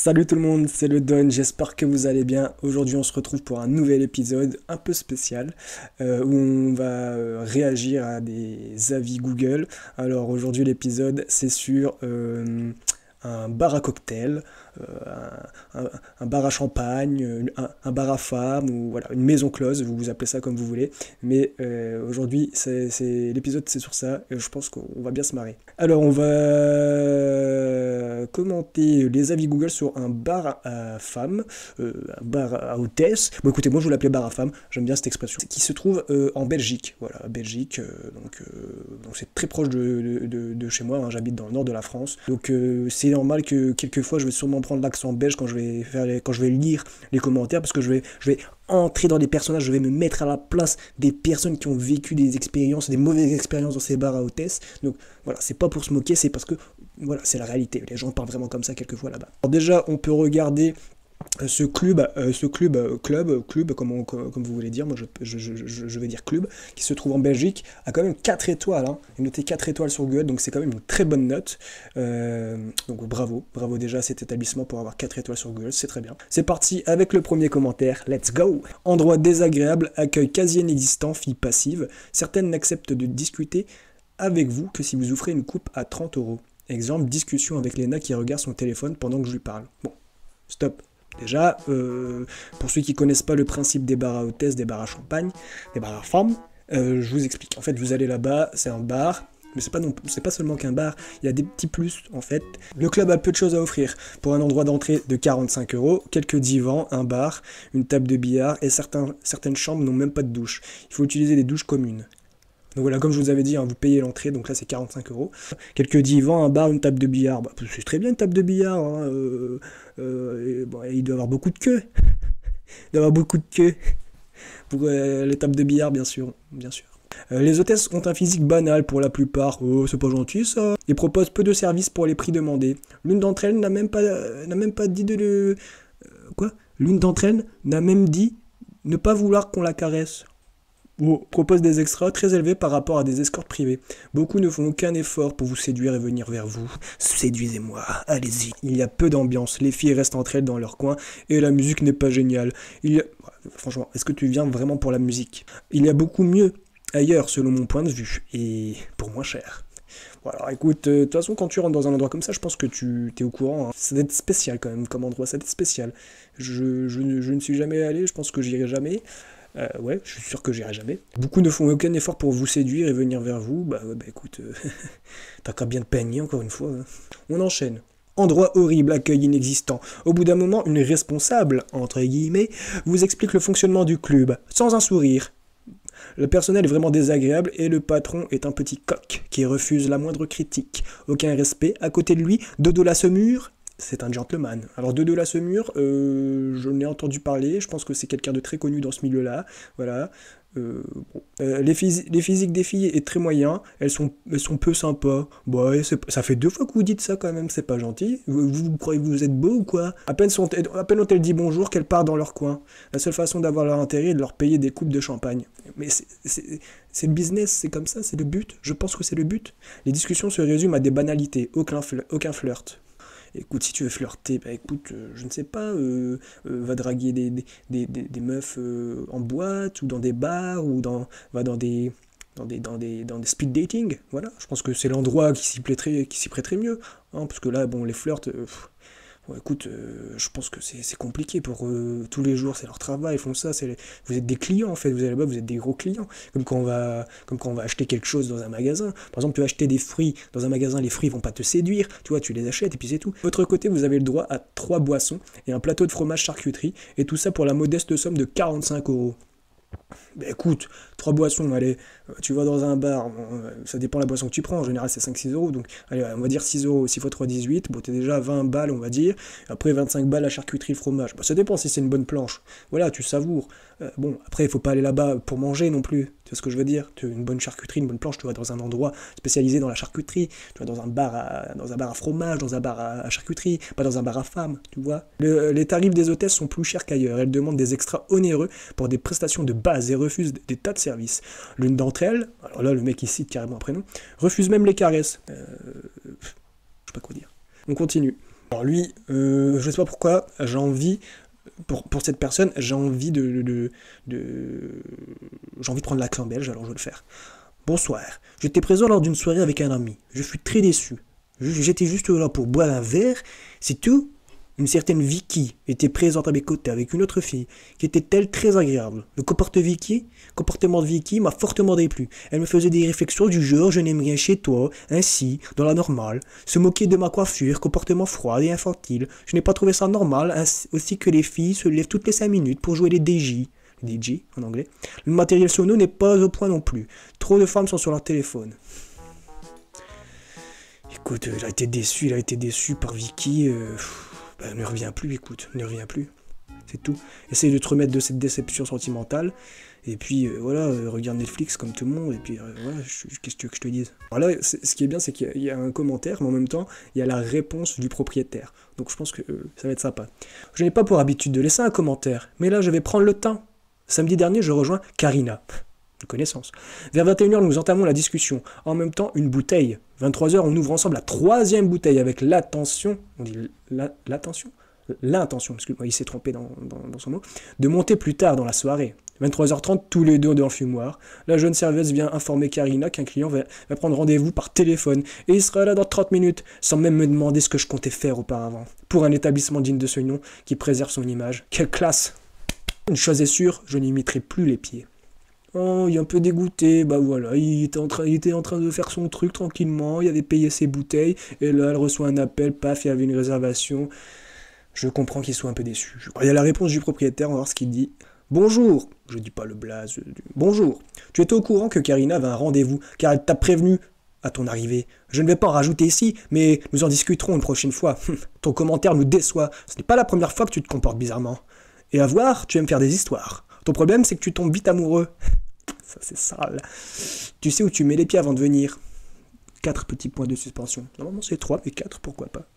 Salut tout le monde, c'est le Don, j'espère que vous allez bien. Aujourd'hui on se retrouve pour un nouvel épisode un peu spécial où on va réagir à des avis Google. Alors aujourd'hui l'épisode c'est sur un bar à cocktail, euh, un bar à champagne, un bar à femmes ou voilà, une maison close, vous vous appelez ça comme vous voulez. Mais aujourd'hui l'épisode c'est sur ça et je pense qu'on va bien se marrer. Alors on va commenter les avis Google sur un bar à femmes, un bar à hôtesse. Bon écoutez, moi je vous l'appelais bar à femmes, j'aime bien cette expression, qui se trouve en Belgique. Voilà, Belgique, donc c'est très proche de chez moi, hein, j'habite dans le nord de la France. Donc c'est normal que quelquefois je vais sûrement prendre l'accent belge quand quand je vais lire les commentaires, parce que je vais entrer dans les personnages, je vais me mettre à la place des personnes qui ont vécu des expériences, des mauvaises expériences dans ces bars à hôtesse. Donc voilà, c'est pas pour se moquer, c'est parce que voilà, c'est la réalité. Les gens parlent vraiment comme ça quelquefois là-bas. Alors déjà, on peut regarder club, comme vous voulez dire, moi je vais dire club, qui se trouve en Belgique, a quand même 4 étoiles, hein. Il est noté 4 étoiles sur Google, donc c'est quand même une très bonne note. Donc bravo déjà à cet établissement pour avoir 4 étoiles sur Google, c'est très bien. C'est parti avec le premier commentaire, let's go. Endroit désagréable, accueil quasi inexistant, fille passive, certaines n'acceptent de discuter avec vous que si vous offrez une coupe à 30 €. Exemple, discussion avec Léna qui regarde son téléphone pendant que je lui parle. Bon, stop. Déjà, pour ceux qui connaissent pas le principe des bars à hôtesse, des bars à champagne, des bars à femmes, je vous explique. En fait, vous allez là-bas, c'est un bar, mais c'est pas seulement qu'un bar, il y a des petits plus en fait. Le club a peu de choses à offrir. Pour un endroit d'entrée de 45 €, quelques divans, un bar, une table de billard et certaines chambres n'ont même pas de douche. Il faut utiliser des douches communes. Donc voilà, comme je vous avais dit, hein, vous payez l'entrée, donc là c'est 45 €. Quelques divans, un bar, une table de billard. Bah, c'est très bien une table de billard, hein, bon, il doit y avoir beaucoup de queues. Il doit y avoir beaucoup de queues pour les tables de billard, bien sûr. Bien sûr. Les hôtesses ont un physique banal pour la plupart. Oh, c'est pas gentil ça. Et proposent peu de services pour les prix demandés. L'une d'entre elles n'a même pas dit de le. Quoi? L'une d'entre elles n'a même dit ne pas vouloir qu'on la caresse. Propose des extras très élevés par rapport à des escortes privées. Beaucoup ne font aucun effort pour vous séduire et venir vers vous. Séduisez-moi, allez-y. Il y a peu d'ambiance, les filles restent entre elles dans leur coin et la musique n'est pas géniale. Franchement, est-ce que tu viens vraiment pour la musique? Il y a beaucoup mieux ailleurs selon mon point de vue et pour moins cher. Bon, alors écoute, de toute façon quand tu rentres dans un endroit comme ça, je pense que tu es au courant, hein. Ça doit être spécial quand même comme endroit, ça doit être spécial. Je ne suis jamais allé, je pense que j'irai jamais. Ouais, je suis sûr que j'irai jamais. Beaucoup ne font aucun effort pour vous séduire et venir vers vous. Bah écoute, t'as qu'à bien te peigner encore une fois, hein. On enchaîne. Endroit horrible, accueil inexistant. Au bout d'un moment, une responsable, entre guillemets, vous explique le fonctionnement du club, sans un sourire. Le personnel est vraiment désagréable et le patron est un petit coq qui refuse la moindre critique. Aucun respect. À côté de lui, Dodo la Semure, c'est un gentleman. Alors Dodo la Semure, je n'ai entendu parler, je pense que c'est quelqu'un de très connu dans ce milieu-là. Voilà. Les physiques des filles est très moyen, elles sont peu sympas. Bon, ouais, ça fait 2 fois que vous dites ça quand même, c'est pas gentil. Vous croyez que vous êtes beau ou quoi? À peine ont-elles dit bonjour qu'elles partent dans leur coin. La seule façon d'avoir leur intérêt est de leur payer des coupes de champagne. Mais c'est le business, c'est comme ça, c'est le but. Je pense que c'est le but. Les discussions se résument à des banalités, aucun flirt. Écoute, si tu veux flirter, bah écoute, je ne sais pas, va draguer des meufs en boîte, ou dans des bars, va dans des speed dating, voilà. Je pense que c'est l'endroit qui s'y prêterait mieux, hein, parce que là, bon, les flirts, bon, écoute, je pense que c'est compliqué pour eux. Tous les jours, c'est leur travail, ils font ça. Vous êtes des clients en fait, vous allez là-bas, vous êtes des gros clients. Comme quand on va acheter quelque chose dans un magasin. Par exemple, tu vas acheter des fruits dans un magasin, les fruits vont pas te séduire. Tu vois, tu les achètes et puis c'est tout. De votre côté, vous avez le droit à 3 boissons et un plateau de fromage charcuterie. Et tout ça pour la modeste somme de 45 €. Ben écoute, 3 boissons, allez, tu vas dans un bar, ça dépend de la boisson que tu prends, en général c'est 5-6 €, donc allez, on va dire 6 €, 6 fois 3, 18, bon t'es déjà à 20 balles on va dire, après 25 balles la charcuterie, le fromage, bah, ça dépend si c'est une bonne planche, voilà, tu savoures. Bon, après il faut pas aller là-bas pour manger non plus, tu vois ce que je veux dire, une bonne charcuterie, une bonne planche, tu vas dans un endroit spécialisé dans la charcuterie, tu vas dans un bar à fromage, dans un bar à charcuterie, pas dans un bar à femmes, tu vois. Les tarifs des hôtesses sont plus chers qu'ailleurs, elles demandent des extras onéreux pour des prestations de base et refusent des tas de services. L'une d'entre elles, alors là le mec il cite carrément un prénom, refuse même les caresses. Je sais pas quoi dire. On continue. Alors lui, je sais pas pourquoi, j'ai envie, pour cette personne, j'ai envie j'ai envie de prendre l'accent belge, alors je vais le faire. Bonsoir, j'étais présent lors d'une soirée avec un ami. Je fus très déçu. J'étais juste là pour boire un verre, c'est tout. Une certaine Vicky était présente à mes côtés avec une autre fille, qui était elle très agréable. Le comportement de Vicky m'a fortement déplu. Elle me faisait des réflexions du genre je n'aime rien chez toi, ainsi, dans la normale, se moquer de ma coiffure, comportement froid et infantile. Je n'ai pas trouvé ça normal, aussi que les filles se lèvent toutes les 5 minutes pour jouer les DJ. DJ en anglais. Le matériel sono n'est pas au point non plus. Trop de femmes sont sur leur téléphone. Écoute, il a été déçu par Vicky. Ne reviens plus, écoute, ne reviens plus. C'est tout. Essaye de te remettre de cette déception sentimentale. Et puis voilà, regarde Netflix comme tout le monde. Et puis voilà, qu'est-ce que tu veux que je te dise? Alors là, ce qui est bien, c'est qu'il y a un commentaire, mais en même temps, il y a la réponse du propriétaire. Donc je pense que ça va être sympa. Je n'ai pas pour habitude de laisser un commentaire, mais là, je vais prendre le temps. Samedi dernier, je rejoins Karina. De connaissance. Vers 21h, nous entamons la discussion. En même temps, une bouteille. 23h, on ouvre ensemble la 3e bouteille avec l'attention, on dit l'attention, excuse-moi, il s'est trompé dans son mot, de monter plus tard dans la soirée. 23h30, tous les deux dans le fumoir. La jeune serveuse vient informer Karina qu'un client va prendre rendez-vous par téléphone et il sera là dans 30 minutes, sans même me demander ce que je comptais faire auparavant. Pour un établissement digne de ce nom qui préserve son image. Quelle classe! Une chose est sûre, je n'y mettrai plus les pieds. Oh, il est un peu dégoûté, bah voilà, il était en train de faire son truc tranquillement, il avait payé ses bouteilles, et là, elle reçoit un appel, paf, il y avait une réservation. Je comprends qu'il soit un peu déçu. Il y a la réponse du propriétaire, on va voir ce qu'il dit. Bonjour, je dis pas le blaze. Bonjour, tu étais au courant que Karina avait un rendez-vous, car elle t'a prévenu à ton arrivée. Je ne vais pas en rajouter ici, mais nous en discuterons une prochaine fois. Ton commentaire nous déçoit, ce n'est pas la première fois que tu te comportes bizarrement. Et à voir, tu aimes faire des histoires. Ton problème, c'est que tu tombes vite amoureux. Ça, c'est sale. Tu sais où tu mets les pieds avant de venir. 4 petits points de suspension. Normalement, c'est 3, mais 4, pourquoi pas.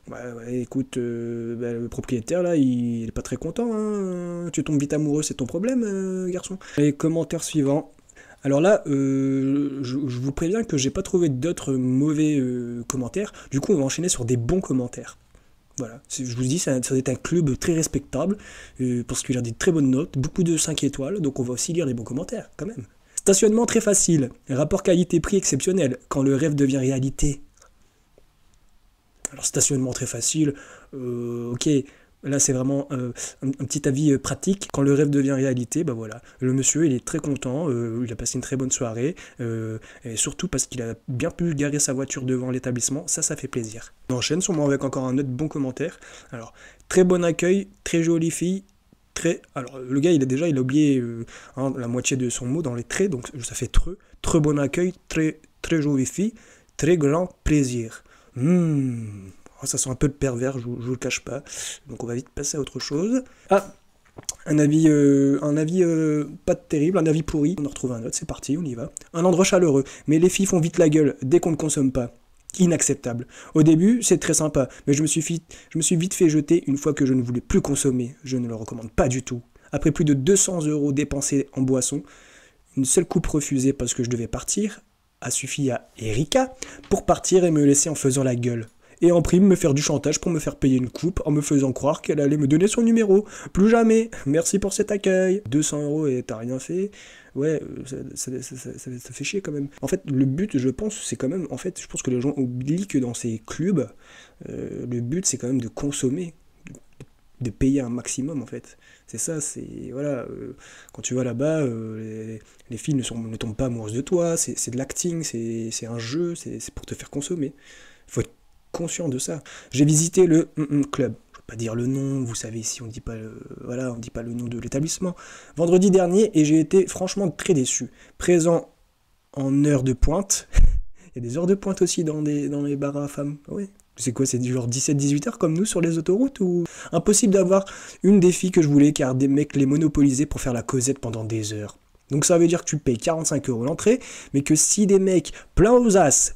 Ouais, écoute, le propriétaire, là, il est pas très content. Hein. Tu tombes vite amoureux, c'est ton problème, garçon. Les commentaires suivants. Alors là, je vous préviens que j'ai pas trouvé d'autres mauvais commentaires. Du coup, on va enchaîner sur des bons commentaires. Voilà, je vous dis, ça va être un club très respectable, parce qu'il a des très bonnes notes, beaucoup de 5 étoiles, donc on va aussi lire les bons commentaires, quand même. Stationnement très facile, rapport qualité-prix exceptionnel, quand le rêve devient réalité. Alors stationnement très facile, ok, là c'est vraiment un petit avis pratique, quand le rêve devient réalité, bah voilà, le monsieur il est très content, il a passé une très bonne soirée, et surtout parce qu'il a bien pu garer sa voiture devant l'établissement, ça fait plaisir. On enchaîne sûrement avec encore un autre bon commentaire. Alors, très bon accueil, très jolie fille, alors le gars il a oublié la moitié de son mot dans les traits, donc ça fait très bon accueil, très jolie fille, très grand plaisir. Oh, ça sent un peu de pervers, je vous le cache pas. Donc on va vite passer à autre chose. Ah, un avis pas terrible, un avis pourri. On en retrouve un autre, c'est parti, on y va. Un endroit chaleureux, mais les filles font vite la gueule dès qu'on ne consomme pas. Inacceptable. Au début, c'est très sympa, mais je me suis vite fait jeter une fois que je ne voulais plus consommer. Je ne le recommande pas du tout. Après plus de 200 € dépensés en boisson, une seule coupe refusée parce que je devais partir a suffi à Erika pour partir et me laisser en faisant la gueule. Et en prime, me faire du chantage pour me faire payer une coupe en me faisant croire qu'elle allait me donner son numéro. Plus jamais. Merci pour cet accueil. 200 € et t'as rien fait. Ouais, ça fait chier quand même. En fait, le but, je pense, c'est quand même... En fait, je pense que les gens oublient que dans ces clubs, le but, c'est quand même de consommer. De payer un maximum, en fait. C'est ça, c'est... Voilà, quand tu vas là-bas, les filles ne tombent pas amoureuses de toi. C'est de l'acting, c'est un jeu, c'est pour te faire consommer. Il faut être conscient de ça. J'ai visité le club. Je ne vais pas dire le nom, vous savez, si on dit pas on dit pas le nom de l'établissement. Vendredi dernier, et j'ai été franchement très déçu. Présent en heure de pointe. Il y a des heures de pointe aussi dans les bars à femmes. Oui. C'est quoi, c'est du genre 17-18 heures comme nous sur les autoroutes ou... Impossible d'avoir une des filles que je voulais car des mecs les monopolisaient pour faire la causette pendant des heures. Donc ça veut dire que tu payes 45 € l'entrée, mais que si des mecs plein aux as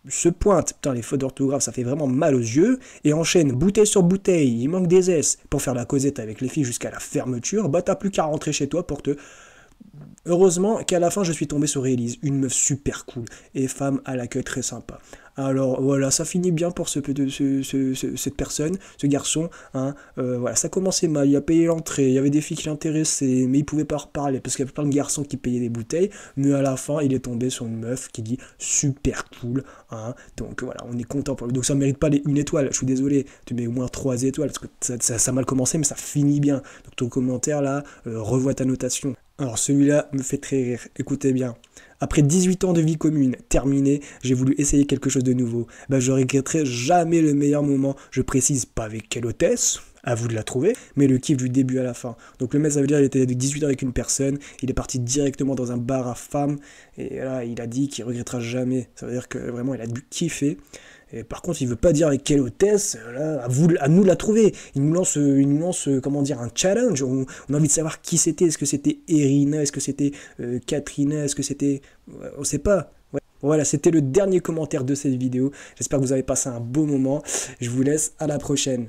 se pointent, putain les fautes d'orthographe ça fait vraiment mal aux yeux, et enchaînent bouteille sur bouteille, il manque des S pour faire la causette avec les filles jusqu'à la fermeture, bah t'as plus qu'à rentrer chez toi pour te heureusement qu'à la fin, je suis tombé sur Élise, une meuf super cool et femme à l'accueil très sympa. Alors voilà, ça finit bien pour cette personne, ce garçon. Hein. Voilà, ça commençait mal, il a payé l'entrée, il y avait des filles qui l'intéressaient, mais il pouvait pas reparler parce qu'il y avait plein de garçons qui payaient des bouteilles. Mais à la fin, il est tombé sur une meuf qui dit super cool. Hein. Donc voilà, on est content pour lui. Donc ça mérite pas une étoile, je suis désolé, tu mets au moins 3 étoiles parce que ça a mal commencé, mais ça finit bien. Donc ton commentaire là, revois ta notation. Alors celui-là me fait très rire, écoutez bien. Après 18 ans de vie commune terminée, j'ai voulu essayer quelque chose de nouveau. Ben, je regretterai jamais le meilleur moment. Je précise pas avec quelle hôtesse, à vous de la trouver, mais le kiff du début à la fin. Donc le mec, ça veut dire qu'il était de 18 ans avec une personne, il est parti directement dans un bar à femmes, et là, il a dit qu'il regrettera jamais. Ça veut dire que vraiment, il a dû kiffer. Et par contre, il veut pas dire avec quelle hôtesse, là, à nous de la trouver. Il nous lance comment dire, un challenge. On a envie de savoir qui c'était. Est-ce que c'était Erina? Est-ce que c'était Katrina? Est-ce que c'était... On sait pas. Ouais. Voilà, c'était le dernier commentaire de cette vidéo. J'espère que vous avez passé un beau moment. Je vous laisse, à la prochaine.